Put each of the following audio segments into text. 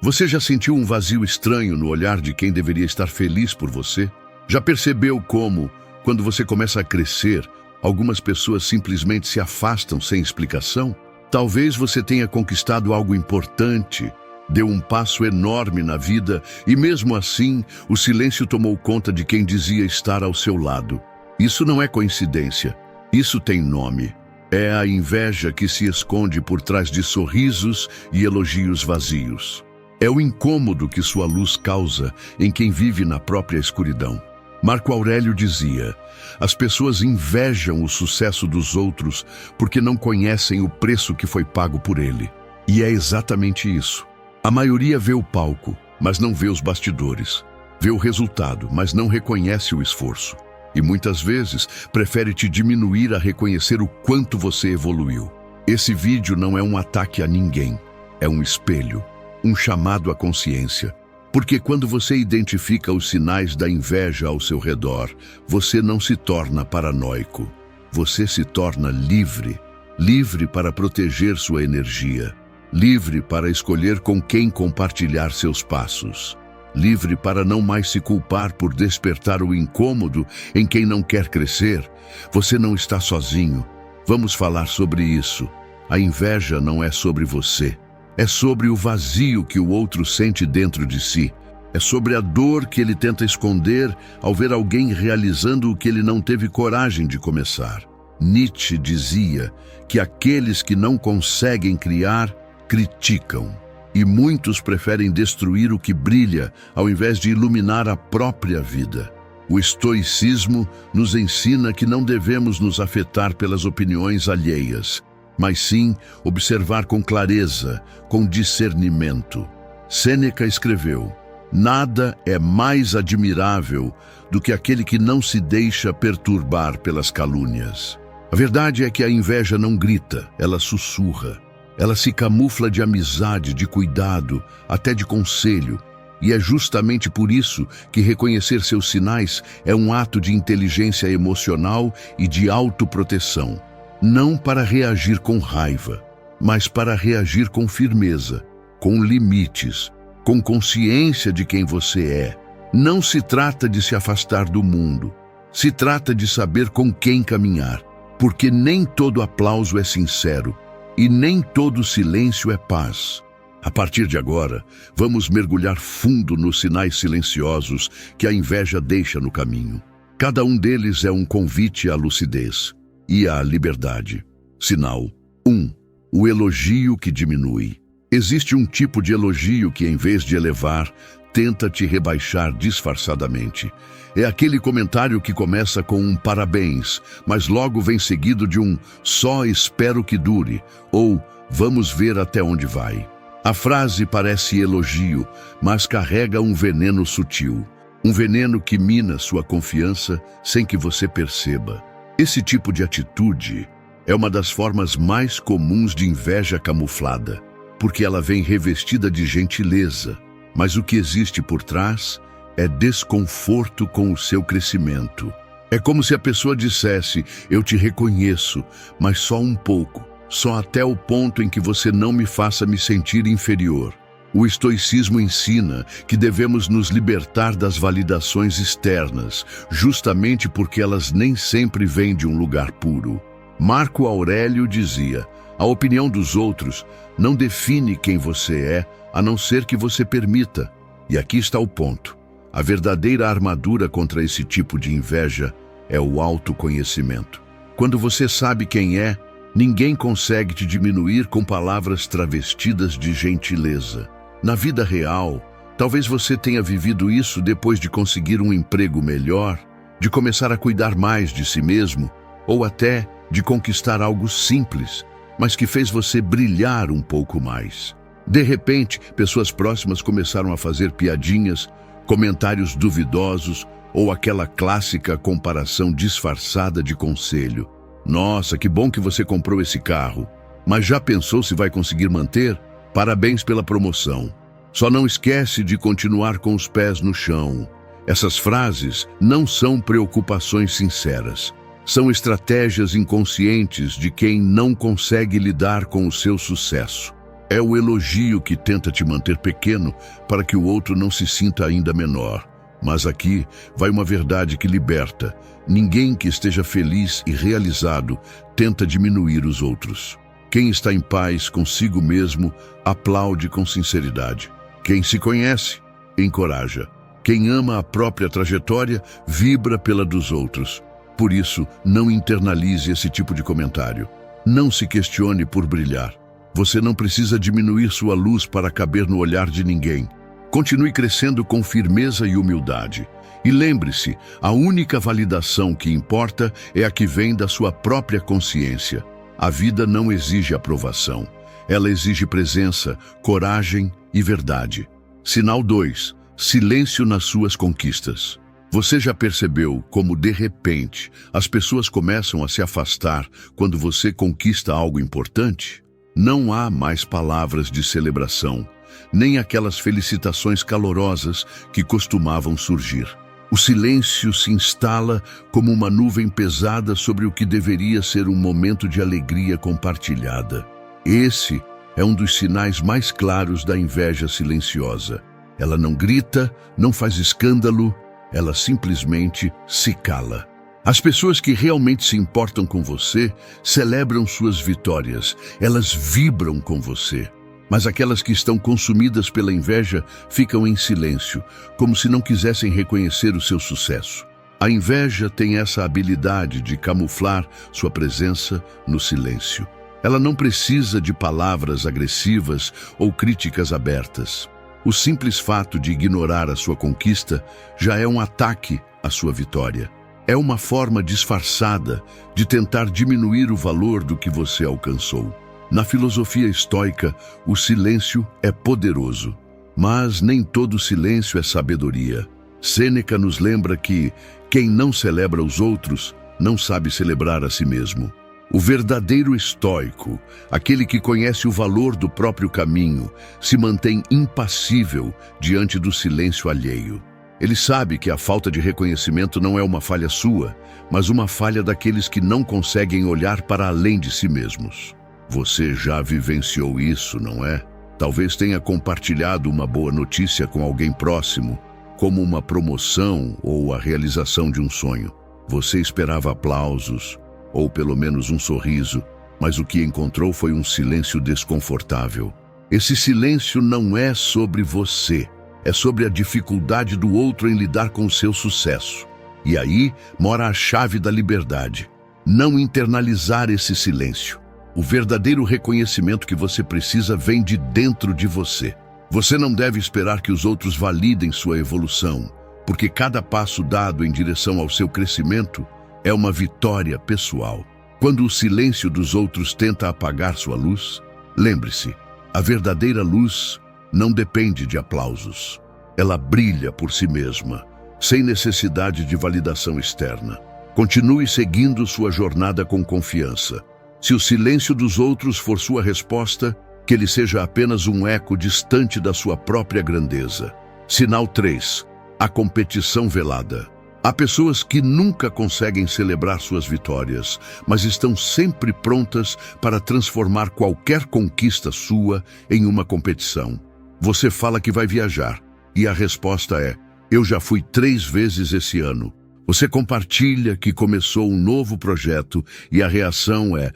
Você já sentiu um vazio estranho no olhar de quem deveria estar feliz por você? Já percebeu como, quando você começa a crescer, algumas pessoas simplesmente se afastam sem explicação? Talvez você tenha conquistado algo importante, deu um passo enorme na vida e mesmo assim o silêncio tomou conta de quem dizia estar ao seu lado. Isso não é coincidência, isso tem nome. É a inveja que se esconde por trás de sorrisos e elogios vazios. É o incômodo que sua luz causa em quem vive na própria escuridão. Marco Aurélio dizia: as pessoas invejam o sucesso dos outros porque não conhecem o preço que foi pago por ele. E é exatamente isso. A maioria vê o palco, mas não vê os bastidores. Vê o resultado, mas não reconhece o esforço. E muitas vezes prefere te diminuir a reconhecer o quanto você evoluiu. Esse vídeo não é um ataque a ninguém, é um espelho, um chamado à consciência. Porque quando você identifica os sinais da inveja ao seu redor, você não se torna paranoico. Você se torna livre. Livre para proteger sua energia. Livre para escolher com quem compartilhar seus passos. Livre para não mais se culpar por despertar o incômodo em quem não quer crescer. Você não está sozinho. Vamos falar sobre isso. A inveja não é sobre você. É sobre o vazio que o outro sente dentro de si. É sobre a dor que ele tenta esconder ao ver alguém realizando o que ele não teve coragem de começar. Nietzsche dizia que aqueles que não conseguem criar, criticam. E muitos preferem destruir o que brilha ao invés de iluminar a própria vida. O estoicismo nos ensina que não devemos nos afetar pelas opiniões alheias, mas sim observar com clareza, com discernimento. Sêneca escreveu: nada é mais admirável do que aquele que não se deixa perturbar pelas calúnias. A verdade é que a inveja não grita, ela sussurra. Ela se camufla de amizade, de cuidado, até de conselho. E é justamente por isso que reconhecer seus sinais é um ato de inteligência emocional e de autoproteção. Não para reagir com raiva, mas para reagir com firmeza, com limites, com consciência de quem você é. Não se trata de se afastar do mundo, se trata de saber com quem caminhar, porque nem todo aplauso é sincero e nem todo silêncio é paz. A partir de agora, vamos mergulhar fundo nos sinais silenciosos que a inveja deixa no caminho. Cada um deles é um convite à lucidez e à liberdade. Sinal 1. O elogio que diminui. Existe um tipo de elogio que, em vez de elevar, tenta te rebaixar disfarçadamente. É aquele comentário que começa com um parabéns, mas logo vem seguido de um só espero que dure, ou vamos ver até onde vai. A frase parece elogio, mas carrega um veneno sutil. Um veneno que mina sua confiança sem que você perceba. Esse tipo de atitude é uma das formas mais comuns de inveja camuflada, porque ela vem revestida de gentileza, mas o que existe por trás é desconforto com o seu crescimento. É como se a pessoa dissesse: eu te reconheço, mas só um pouco, só até o ponto em que você não me faça me sentir inferior. O estoicismo ensina que devemos nos libertar das validações externas, justamente porque elas nem sempre vêm de um lugar puro. Marco Aurélio dizia: a opinião dos outros não define quem você é, a não ser que você permita. E aqui está o ponto. A verdadeira armadura contra esse tipo de inveja é o autoconhecimento. Quando você sabe quem é, ninguém consegue te diminuir com palavras travestidas de gentileza. Na vida real, talvez você tenha vivido isso depois de conseguir um emprego melhor, de começar a cuidar mais de si mesmo, ou até de conquistar algo simples, mas que fez você brilhar um pouco mais. De repente, pessoas próximas começaram a fazer piadinhas, comentários duvidosos ou aquela clássica comparação disfarçada de conselho. Nossa, que bom que você comprou esse carro. Mas já pensou se vai conseguir manter? Parabéns pela promoção. Só não esquece de continuar com os pés no chão. Essas frases não são preocupações sinceras. São estratégias inconscientes de quem não consegue lidar com o seu sucesso. É o elogio que tenta te manter pequeno para que o outro não se sinta ainda menor. Mas aqui vai uma verdade que liberta. Ninguém que esteja feliz e realizado tenta diminuir os outros. Quem está em paz consigo mesmo aplaude com sinceridade. Quem se conhece, encoraja. Quem ama a própria trajetória, vibra pela dos outros. Por isso, não internalize esse tipo de comentário. Não se questione por brilhar. Você não precisa diminuir sua luz para caber no olhar de ninguém. Continue crescendo com firmeza e humildade. E lembre-se, a única validação que importa é a que vem da sua própria consciência. A vida não exige aprovação. Ela exige presença, coragem e verdade. Sinal 2. Silêncio nas suas conquistas. Você já percebeu como, de repente, as pessoas começam a se afastar quando você conquista algo importante? Não há mais palavras de celebração, nem aquelas felicitações calorosas que costumavam surgir. O silêncio se instala como uma nuvem pesada sobre o que deveria ser um momento de alegria compartilhada. Esse é um dos sinais mais claros da inveja silenciosa. Ela não grita, não faz escândalo, ela simplesmente se cala. As pessoas que realmente se importam com você celebram suas vitórias, elas vibram com você. Mas aquelas que estão consumidas pela inveja ficam em silêncio, como se não quisessem reconhecer o seu sucesso. A inveja tem essa habilidade de camuflar sua presença no silêncio. Ela não precisa de palavras agressivas ou críticas abertas. O simples fato de ignorar a sua conquista já é um ataque à sua vitória. É uma forma disfarçada de tentar diminuir o valor do que você alcançou. Na filosofia estoica, o silêncio é poderoso, mas nem todo silêncio é sabedoria. Sêneca nos lembra que quem não celebra os outros não sabe celebrar a si mesmo. O verdadeiro estoico, aquele que conhece o valor do próprio caminho, se mantém impassível diante do silêncio alheio. Ele sabe que a falta de reconhecimento não é uma falha sua, mas uma falha daqueles que não conseguem olhar para além de si mesmos. Você já vivenciou isso, não é? Talvez tenha compartilhado uma boa notícia com alguém próximo, como uma promoção ou a realização de um sonho. Você esperava aplausos, ou pelo menos um sorriso, mas o que encontrou foi um silêncio desconfortável. Esse silêncio não é sobre você. É sobre a dificuldade do outro em lidar com o seu sucesso. E aí mora a chave da liberdade. Não internalizar esse silêncio. O verdadeiro reconhecimento que você precisa vem de dentro de você. Você não deve esperar que os outros validem sua evolução, porque cada passo dado em direção ao seu crescimento é uma vitória pessoal. Quando o silêncio dos outros tenta apagar sua luz, lembre-se, a verdadeira luz não depende de aplausos. Ela brilha por si mesma, sem necessidade de validação externa. Continue seguindo sua jornada com confiança. Se o silêncio dos outros for sua resposta, que ele seja apenas um eco distante da sua própria grandeza. Sinal 3. A competição velada. Há pessoas que nunca conseguem celebrar suas vitórias, mas estão sempre prontas para transformar qualquer conquista sua em uma competição. Você fala que vai viajar, e a resposta é: eu já fui 3 vezes esse ano. Você compartilha que começou um novo projeto, e a reação é: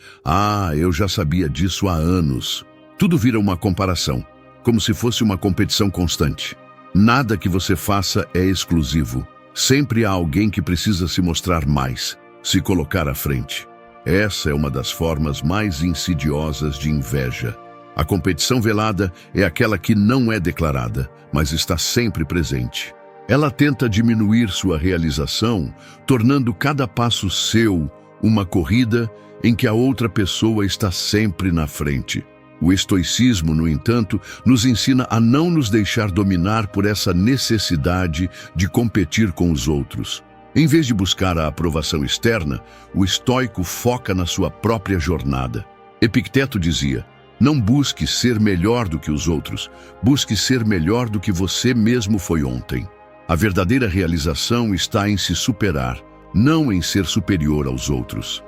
eu já sabia disso há anos. Tudo vira uma comparação, como se fosse uma competição constante. Nada que você faça é exclusivo. Sempre há alguém que precisa se mostrar mais, se colocar à frente. Essa é uma das formas mais insidiosas de inveja. A competição velada é aquela que não é declarada, mas está sempre presente. Ela tenta diminuir sua realização, tornando cada passo seu uma corrida em que a outra pessoa está sempre na frente. O estoicismo, no entanto, nos ensina a não nos deixar dominar por essa necessidade de competir com os outros. Em vez de buscar a aprovação externa, o estoico foca na sua própria jornada. Epicteto dizia: não busque ser melhor do que os outros, busque ser melhor do que você mesmo foi ontem. A verdadeira realização está em se superar, não em ser superior aos outros.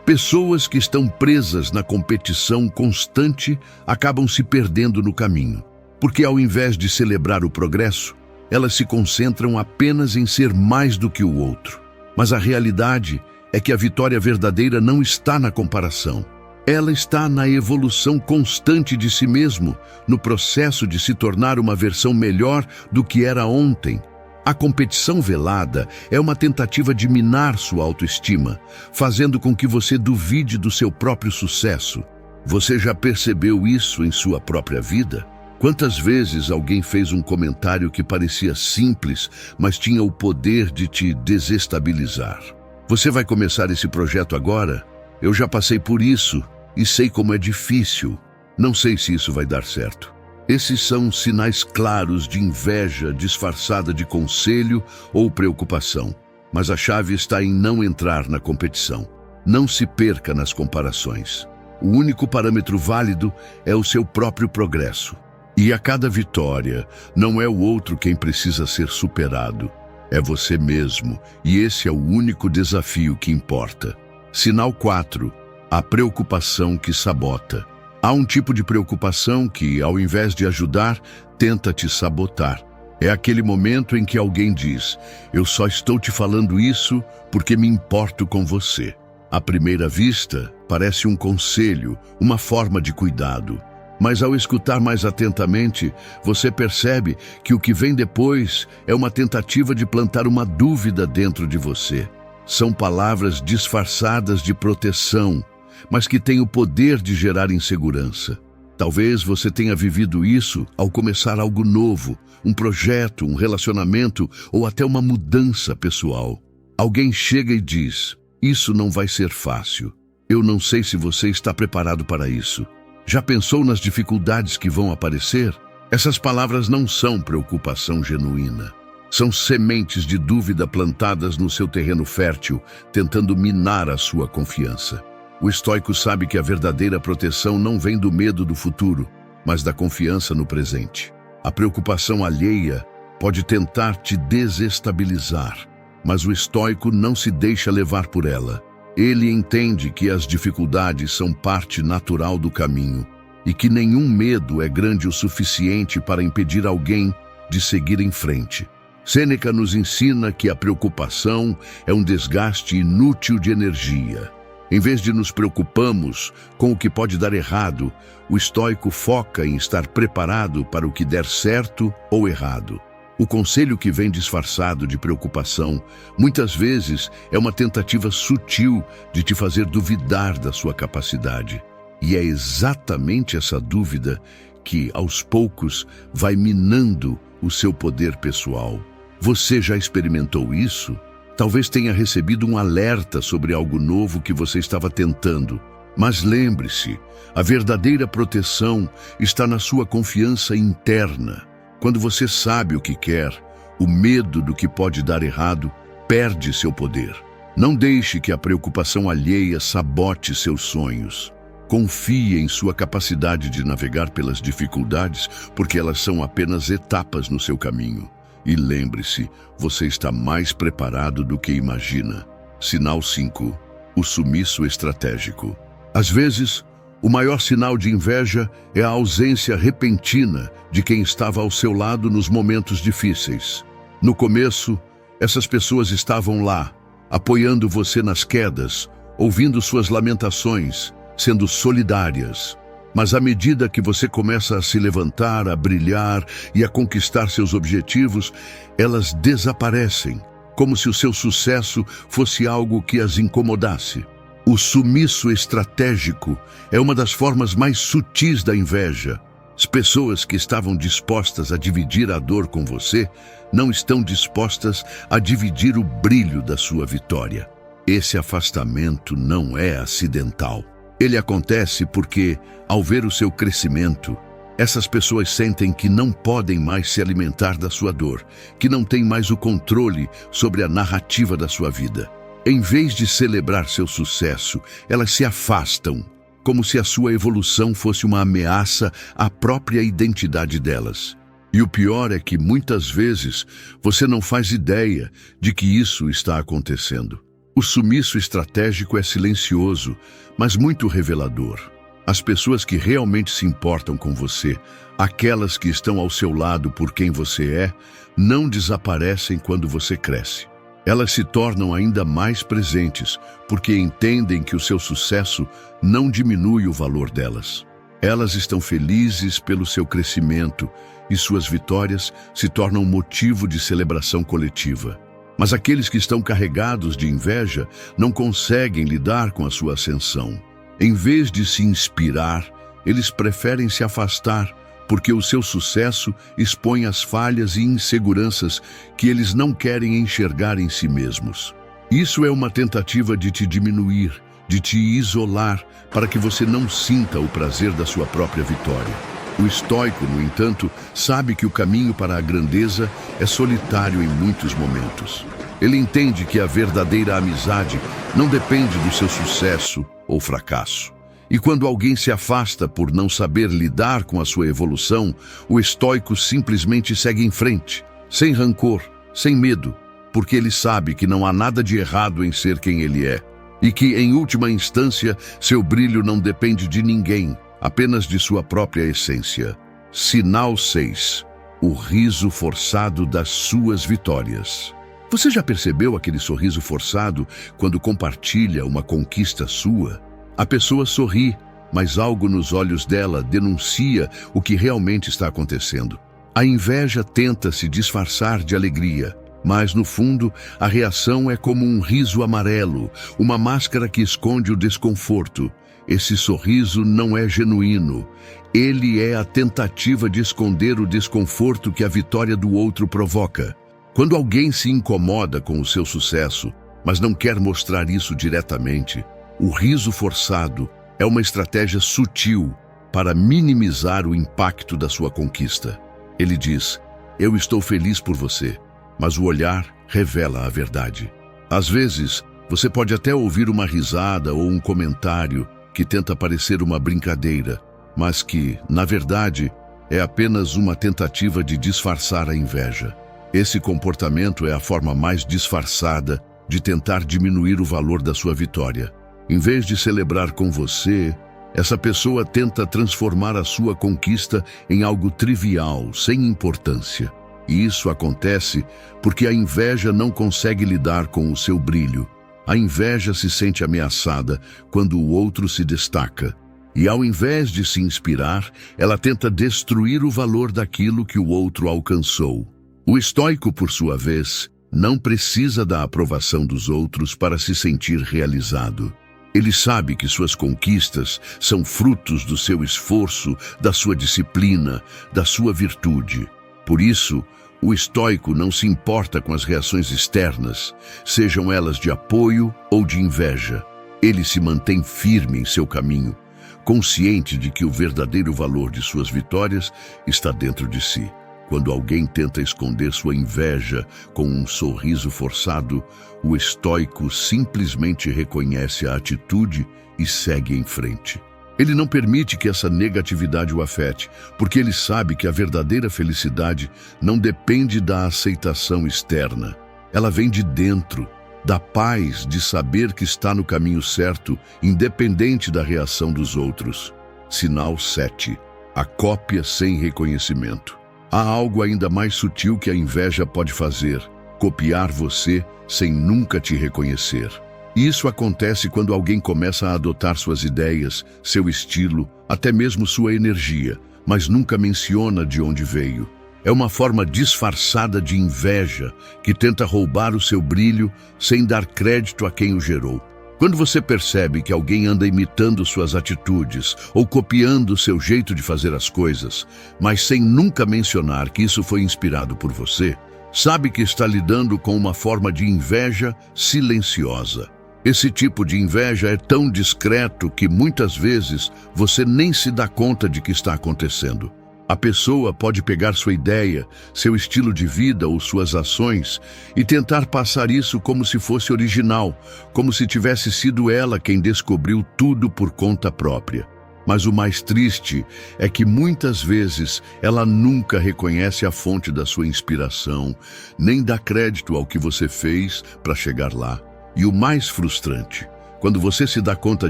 Pessoas que estão presas na competição constante acabam se perdendo no caminho, porque ao invés de celebrar o progresso, elas se concentram apenas em ser mais do que o outro. Mas a realidade é que a vitória verdadeira não está na comparação. Ela está na evolução constante de si mesmo, no processo de se tornar uma versão melhor do que era ontem. A competição velada é uma tentativa de minar sua autoestima, fazendo com que você duvide do seu próprio sucesso. Você já percebeu isso em sua própria vida? Quantas vezes alguém fez um comentário que parecia simples, mas tinha o poder de te desestabilizar? Você vai começar esse projeto agora? Eu já passei por isso e sei como é difícil. Não sei se isso vai dar certo. Esses são sinais claros de inveja disfarçada de conselho ou preocupação. Mas a chave está em não entrar na competição. Não se perca nas comparações. O único parâmetro válido é o seu próprio progresso. E a cada vitória, não é o outro quem precisa ser superado. É você mesmo, e esse é o único desafio que importa. Sinal 4. A preocupação que sabota. Há um tipo de preocupação que, ao invés de ajudar, tenta te sabotar. É aquele momento em que alguém diz: eu só estou te falando isso porque me importo com você. À primeira vista, parece um conselho, uma forma de cuidado. Mas ao escutar mais atentamente, você percebe que o que vem depois é uma tentativa de plantar uma dúvida dentro de você. São palavras disfarçadas de proteção, mas que têm o poder de gerar insegurança. Talvez você tenha vivido isso ao começar algo novo, um projeto, um relacionamento ou até uma mudança pessoal. Alguém chega e diz: isso não vai ser fácil. Eu não sei se você está preparado para isso. Já pensou nas dificuldades que vão aparecer? Essas palavras não são preocupação genuína. São sementes de dúvida plantadas no seu terreno fértil, tentando minar a sua confiança. O estoico sabe que a verdadeira proteção não vem do medo do futuro, mas da confiança no presente. A preocupação alheia pode tentar te desestabilizar, mas o estoico não se deixa levar por ela. Ele entende que as dificuldades são parte natural do caminho e que nenhum medo é grande o suficiente para impedir alguém de seguir em frente. Sêneca nos ensina que a preocupação é um desgaste inútil de energia. Em vez de nos preocuparmos com o que pode dar errado, o estoico foca em estar preparado para o que der certo ou errado. O conselho que vem disfarçado de preocupação, muitas vezes, é uma tentativa sutil de te fazer duvidar da sua capacidade. E é exatamente essa dúvida que, aos poucos, vai minando o seu poder pessoal. Você já experimentou isso? Talvez tenha recebido um alerta sobre algo novo que você estava tentando. Mas lembre-se, a verdadeira proteção está na sua confiança interna. Quando você sabe o que quer, o medo do que pode dar errado perde seu poder. Não deixe que a preocupação alheia sabote seus sonhos. Confie em sua capacidade de navegar pelas dificuldades, porque elas são apenas etapas no seu caminho. E lembre-se, você está mais preparado do que imagina. Sinal 5. O sumiço estratégico. Às vezes, o maior sinal de inveja é a ausência repentina de quem estava ao seu lado nos momentos difíceis. No começo, essas pessoas estavam lá, apoiando você nas quedas, ouvindo suas lamentações, sendo solidárias. Mas à medida que você começa a se levantar, a brilhar e a conquistar seus objetivos, elas desaparecem, como se o seu sucesso fosse algo que as incomodasse. O sumiço estratégico é uma das formas mais sutis da inveja. As pessoas que estavam dispostas a dividir a dor com você não estão dispostas a dividir o brilho da sua vitória. Esse afastamento não é acidental. Ele acontece porque, ao ver o seu crescimento, essas pessoas sentem que não podem mais se alimentar da sua dor, que não têm mais o controle sobre a narrativa da sua vida. Em vez de celebrar seu sucesso, elas se afastam, como se a sua evolução fosse uma ameaça à própria identidade delas. E o pior é que, muitas vezes, você não faz ideia de que isso está acontecendo. O sumiço estratégico é silencioso, mas muito revelador. As pessoas que realmente se importam com você, aquelas que estão ao seu lado por quem você é, não desaparecem quando você cresce. Elas se tornam ainda mais presentes, porque entendem que o seu sucesso não diminui o valor delas. Elas estão felizes pelo seu crescimento e suas vitórias se tornam motivo de celebração coletiva. Mas aqueles que estão carregados de inveja não conseguem lidar com a sua ascensão. Em vez de se inspirar, eles preferem se afastar, porque o seu sucesso expõe as falhas e inseguranças que eles não querem enxergar em si mesmos. Isso é uma tentativa de te diminuir, de te isolar, para que você não sinta o prazer da sua própria vitória. O estoico, no entanto, sabe que o caminho para a grandeza é solitário em muitos momentos. Ele entende que a verdadeira amizade não depende do seu sucesso ou fracasso. E quando alguém se afasta por não saber lidar com a sua evolução, o estoico simplesmente segue em frente, sem rancor, sem medo, porque ele sabe que não há nada de errado em ser quem ele é, e que, em última instância, seu brilho não depende de ninguém, apenas de sua própria essência. Sinal 6. O riso forçado das suas vitórias. Você já percebeu aquele sorriso forçado quando compartilha uma conquista sua? A pessoa sorri, mas algo nos olhos dela denuncia o que realmente está acontecendo. A inveja tenta se disfarçar de alegria, mas no fundo a reação é como um riso amarelo, uma máscara que esconde o desconforto. Esse sorriso não é genuíno. Ele é a tentativa de esconder o desconforto que a vitória do outro provoca. Quando alguém se incomoda com o seu sucesso, mas não quer mostrar isso diretamente, o riso forçado é uma estratégia sutil para minimizar o impacto da sua conquista. Ele diz: "Eu estou feliz por você", mas o olhar revela a verdade. Às vezes, você pode até ouvir uma risada ou um comentário que tenta parecer uma brincadeira, mas que, na verdade, é apenas uma tentativa de disfarçar a inveja. Esse comportamento é a forma mais disfarçada de tentar diminuir o valor da sua vitória. Em vez de celebrar com você, essa pessoa tenta transformar a sua conquista em algo trivial, sem importância. E isso acontece porque a inveja não consegue lidar com o seu brilho. A inveja se sente ameaçada quando o outro se destaca. E ao invés de se inspirar, ela tenta destruir o valor daquilo que o outro alcançou. O estoico, por sua vez, não precisa da aprovação dos outros para se sentir realizado. Ele sabe que suas conquistas são frutos do seu esforço, da sua disciplina, da sua virtude. Por isso, o estoico não se importa com as reações externas, sejam elas de apoio ou de inveja. Ele se mantém firme em seu caminho, consciente de que o verdadeiro valor de suas vitórias está dentro de si. Quando alguém tenta esconder sua inveja com um sorriso forçado, o estoico simplesmente reconhece a atitude e segue em frente. Ele não permite que essa negatividade o afete, porque ele sabe que a verdadeira felicidade não depende da aceitação externa. Ela vem de dentro, da paz de saber que está no caminho certo, independente da reação dos outros. Sinal 7. A cópia sem reconhecimento. Há algo ainda mais sutil que a inveja pode fazer: copiar você sem nunca te reconhecer. E isso acontece quando alguém começa a adotar suas ideias, seu estilo, até mesmo sua energia, mas nunca menciona de onde veio. É uma forma disfarçada de inveja que tenta roubar o seu brilho sem dar crédito a quem o gerou. Quando você percebe que alguém anda imitando suas atitudes ou copiando seu jeito de fazer as coisas, mas sem nunca mencionar que isso foi inspirado por você, sabe que está lidando com uma forma de inveja silenciosa. Esse tipo de inveja é tão discreto que muitas vezes você nem se dá conta de que está acontecendo. A pessoa pode pegar sua ideia, seu estilo de vida ou suas ações e tentar passar isso como se fosse original, como se tivesse sido ela quem descobriu tudo por conta própria. Mas o mais triste é que muitas vezes ela nunca reconhece a fonte da sua inspiração, nem dá crédito ao que você fez para chegar lá. E o mais frustrante, quando você se dá conta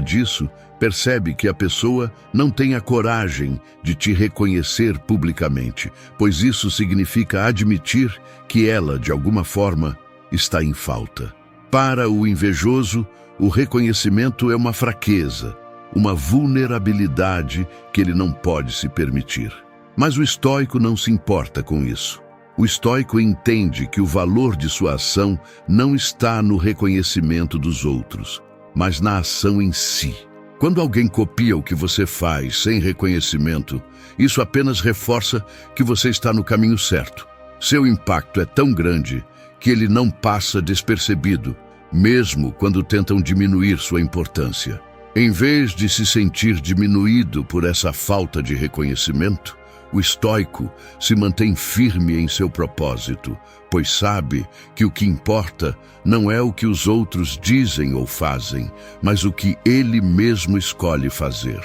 disso, percebe que a pessoa não tem a coragem de te reconhecer publicamente, pois isso significa admitir que ela, de alguma forma, está em falta. Para o invejoso, o reconhecimento é uma fraqueza, uma vulnerabilidade que ele não pode se permitir. Mas o estoico não se importa com isso. O estoico entende que o valor de sua ação não está no reconhecimento dos outros, mas na ação em si. Quando alguém copia o que você faz sem reconhecimento, isso apenas reforça que você está no caminho certo. Seu impacto é tão grande que ele não passa despercebido, mesmo quando tentam diminuir sua importância. Em vez de se sentir diminuído por essa falta de reconhecimento, o estoico se mantém firme em seu propósito, pois sabe que o que importa não é o que os outros dizem ou fazem, mas o que ele mesmo escolhe fazer.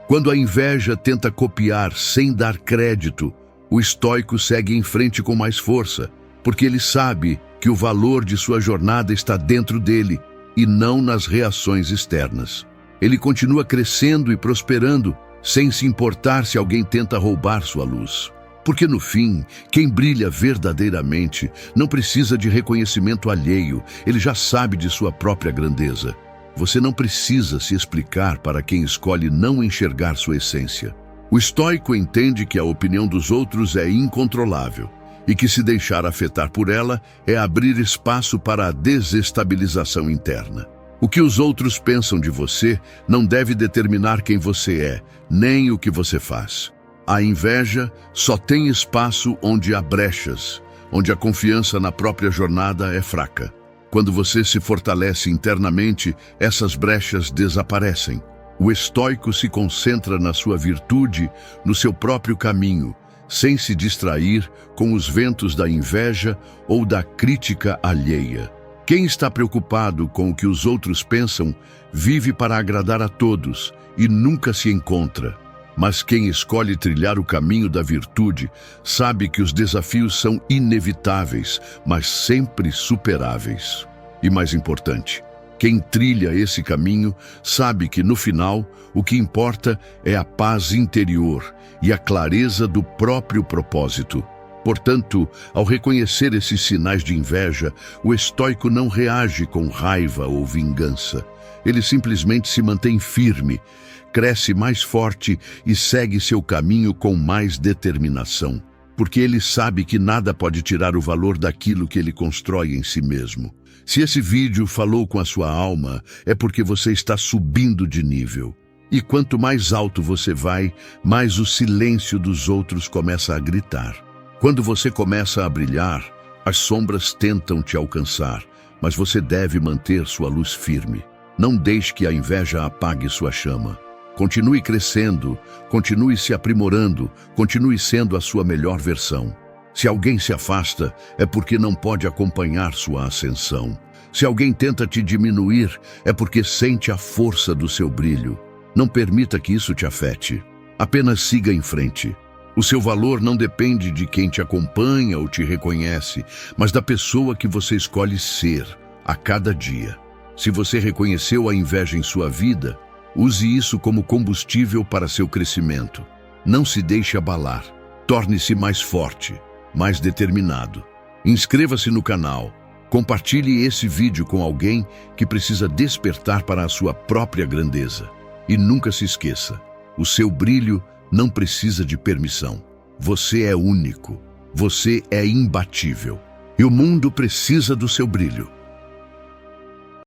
Quando a inveja tenta copiar sem dar crédito, o estoico segue em frente com mais força, porque ele sabe que o valor de sua jornada está dentro dele e não nas reações externas. Ele continua crescendo e prosperando, sem se importar se alguém tenta roubar sua luz. Porque no fim, quem brilha verdadeiramente não precisa de reconhecimento alheio, ele já sabe de sua própria grandeza. Você não precisa se explicar para quem escolhe não enxergar sua essência. O estoico entende que a opinião dos outros é incontrolável e que se deixar afetar por ela é abrir espaço para a desestabilização interna. O que os outros pensam de você não deve determinar quem você é, nem o que você faz. A inveja só tem espaço onde há brechas, onde a confiança na própria jornada é fraca. Quando você se fortalece internamente, essas brechas desaparecem. O estoico se concentra na sua virtude, no seu próprio caminho, sem se distrair com os ventos da inveja ou da crítica alheia. Quem está preocupado com o que os outros pensam, vive para agradar a todos e nunca se encontra. Mas quem escolhe trilhar o caminho da virtude, sabe que os desafios são inevitáveis, mas sempre superáveis. E mais importante, quem trilha esse caminho sabe que no final o que importa é a paz interior e a clareza do próprio propósito. Portanto, ao reconhecer esses sinais de inveja, o estoico não reage com raiva ou vingança. Ele simplesmente se mantém firme, cresce mais forte e segue seu caminho com mais determinação, porque ele sabe que nada pode tirar o valor daquilo que ele constrói em si mesmo. Se esse vídeo falou com a sua alma, é porque você está subindo de nível. E quanto mais alto você vai, mais o silêncio dos outros começa a gritar. Quando você começa a brilhar, as sombras tentam te alcançar, mas você deve manter sua luz firme. Não deixe que a inveja apague sua chama. Continue crescendo, continue se aprimorando, continue sendo a sua melhor versão. Se alguém se afasta, é porque não pode acompanhar sua ascensão. Se alguém tenta te diminuir, é porque sente a força do seu brilho. Não permita que isso te afete. Apenas siga em frente. O seu valor não depende de quem te acompanha ou te reconhece, mas da pessoa que você escolhe ser a cada dia. Se você reconheceu a inveja em sua vida, use isso como combustível para seu crescimento. Não se deixe abalar. Torne-se mais forte, mais determinado. Inscreva-se no canal. Compartilhe esse vídeo com alguém que precisa despertar para a sua própria grandeza. E nunca se esqueça, o seu brilho não precisa de permissão. Você é único. Você é imbatível. E o mundo precisa do seu brilho.